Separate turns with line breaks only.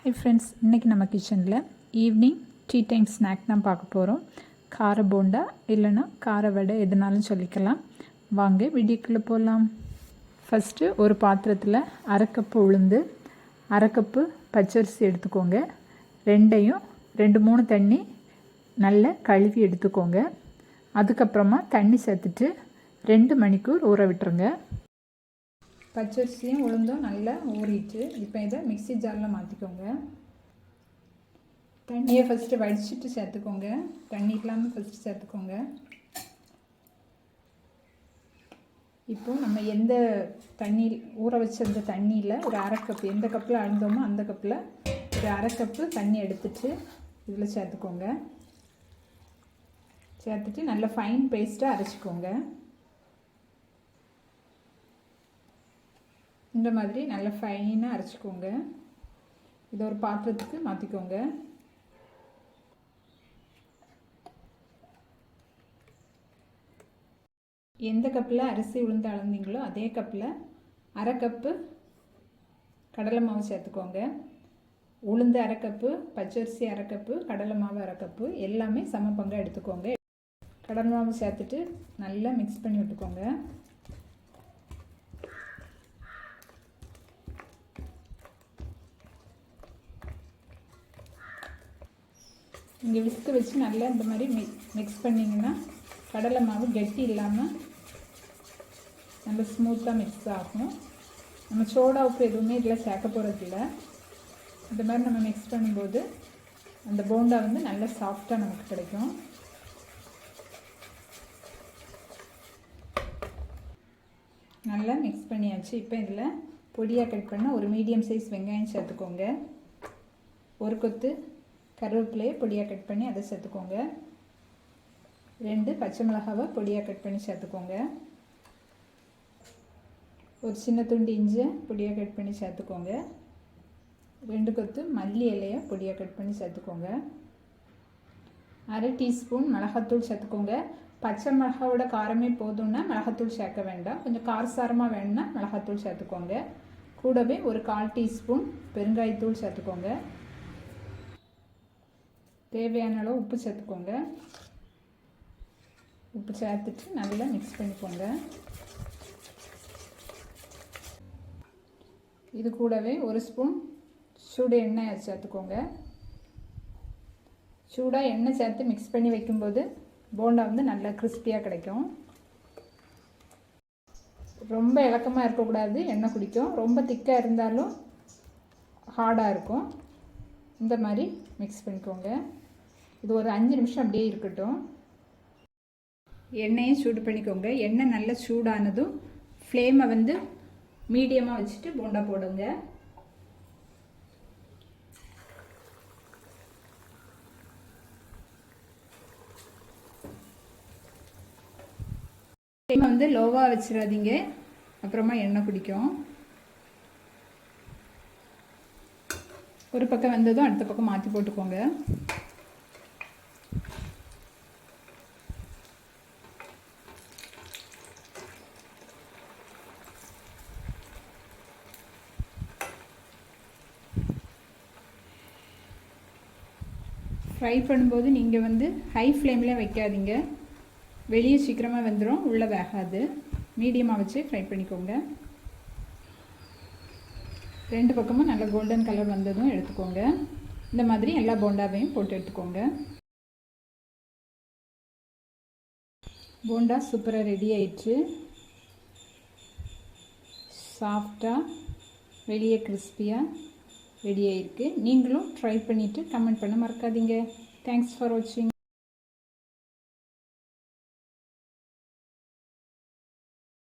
Hi friends, இன்றைக்கி நம்ம கிச்சனில் ஈவினிங் டீ டைம் ஸ்நாக் தான் பார்க்க போகிறோம். கார போண்டா இல்லைன்னா கார வடை எதுனாலும் சொல்லிக்கலாம். வாங்க வீடியோக்குள்ளே போகலாம். ஃபஸ்ட்டு ஒரு பாத்திரத்தில் அரை கப்பு உளுந்து, அரை கப்பு பச்சரிசி எடுத்துக்கோங்க. ரெண்டையும் 2-3 தண்ணி நல்லா கழுவி எடுத்துக்கோங்க. அதுக்கப்புறமா தண்ணி சேர்த்துட்டு 2 மணிக்கூர் ஊற விட்டுருங்க. பச்சரிசியும் உளுந்தும் நல்லா ஊறிட்டு இப்போ இதை மிக்ஸி ஜாரில் மாற்றிக்கோங்க. தண்ணியை ஃபஸ்ட்டு வடிச்சிட்டு சேர்த்துக்கோங்க. தண்ணி இல்லாமல் ஃபஸ்ட்டு சேர்த்துக்கோங்க. இப்போ நம்ம எந்த தண்ணி ஊற வச்சிருந்த தண்ணியில் ஒரு அரை கப்பு, எந்த கப்பில் அளந்தோமோ அந்த கப்பில் ஒரு அரை கப்பு தண்ணி எடுத்துட்டு இதில் சேர்த்துக்கோங்க. சேர்த்துட்டு நல்லா ஃபைன் பேஸ்ட்டாக அரைச்சிக்கோங்க. இந்த மாதிரி நல்லா ஃபைனாக அரைச்சிக்கோங்க. இதை ஒரு பாத்திரத்துக்கு மாற்றிக்கோங்க. எந்த கப்பில் அரிசி உளுந்து அளந்தீங்களோ அதே கப்பில் அரை கப்பு கடலை மாவு சேர்த்துக்கோங்க. உளுந்து அரை கப்பு, பச்சரிசி அரை கப்பு, கடலை மாவு அரை கப்பு, எல்லாமே சம பங்காக எடுத்துக்கோங்க. கடலை மாவு சேர்த்துட்டு நல்லா மிக்ஸ் பண்ணி விட்டுக்கோங்க. இங்கே விஸ்கு வச்சு நல்லா இந்த மாதிரி மிக்ஸ் பண்ணிங்கன்னா கடலை மாவு கெட்டி இல்லாமல் நல்லா ஸ்மூத்தாக மிக்ஸ் ஆகும். நம்ம சோடா உப்பு எதுவுமே இதில் சேர்க்க போகிறதில்ல. இந்த மாதிரி நம்ம மிக்ஸ் பண்ணும்போது அந்த போண்டா வந்து நல்லா சாஃப்டாக நமக்கு கிடைக்கும். நல்லா மிக்ஸ் பண்ணியாச்சு. இப்போ இதில் பொடியாக கட் பண்ண ஒரு மீடியம் சைஸ் வெங்காயம் சேர்த்துக்கோங்க. ஒரு கொத்து கருவேப்பிலையை பொடியாக கட் பண்ணி அதை சேர்த்துக்கோங்க. 2 பச்சை மிளகாவை பொடியாக கட் பண்ணி சேர்த்துக்கோங்க. ஒரு சின்ன துண்டு இஞ்சி பொடியாக கட் பண்ணி சேர்த்துக்கோங்க. 2 கொத்து மல்லி இலையை பொடியாக கட் பண்ணி சேர்த்துக்கோங்க. அரை டீஸ்பூன் மிளகாத்தூள் சேர்த்துக்கோங்க. பச்சை மிளகாவோட காரமே போதும்னா மிளகாத்தூள் சேர்க்க வேண்டாம். கொஞ்சம் காரசாரமாக வேணும்னா மிளகாத்தூள் சேர்த்துக்கோங்க. கூடவே ஒரு 1/4 டீஸ்பூன் பெருங்காயத்தூள் சேர்த்துக்கோங்க. தேவையான அளவு உப்பு சேர்த்துக்கோங்க. உப்பு சேர்த்துட்டு நல்லா மிக்ஸ் பண்ணிக்கோங்க. இது கூடவே ஒரு ஸ்பூன் சூடு எண்ணெய் சேர்த்துக்கோங்க. சூடாக எண்ணெய் சேர்த்து மிக்ஸ் பண்ணி வைக்கும்போது போண்டா வந்து நல்லா கிறிஸ்பியாக கிடைக்கும். ரொம்ப இலக்கமாக இருக்கக்கூடாது, எண்ணெய் குடிக்கும். ரொம்ப திக்காக இருந்தாலும் ஹார்டாக இருக்கும். இந்த மாதிரி மிக்ஸ் பண்ணிக்கோங்க. இது ஒரு 5 நிமிஷம் அப்படியே இருக்கட்டும். எண்ணெயை சூடு பண்ணிக்கோங்க. எண்ணெய் நல்லா சூடானதும் ஃப்ளேமை வந்து மீடியமாக வச்சுட்டு போண்டா போடுங்க. ஃப்ளேமை வந்து லோவாக வச்சிடாதீங்க, அப்புறமா எண்ணெய் குடிக்கும். ஒரு பக்கம் வந்ததும் அடுத்த பக்கம் மாற்றி போட்டுக்கோங்க. ஃப்ரை பண்ணும்போது நீங்கள் வந்து ஹை ஃப்ளேமில் வைக்காதீங்க. வெளியே சீக்கிரமாக வெந்துடும், உள்ளே வேகாது. மீடியமாக வச்சு ஃப்ரை பண்ணிக்கோங்க. 2 பக்கமும் நல்ல கோல்டன் கலர் வந்ததும் எடுத்துக்கோங்க. இந்த மாதிரி எல்லா போண்டாவையும் போட்டு எடுத்துக்கோங்க. போண்டா சூப்பராக ரெடி ஆயிடுச்சு. சாஃப்டாக, வெளியே கிறிஸ்பியாக ரெடி ஆகிருக்கு. நீங்களும் ட்ரை பண்ணிவிட்டு கமெண்ட் பண்ண மறக்காதீங்க. தேங்க்ஸ் ஃபார் வாட்சிங்.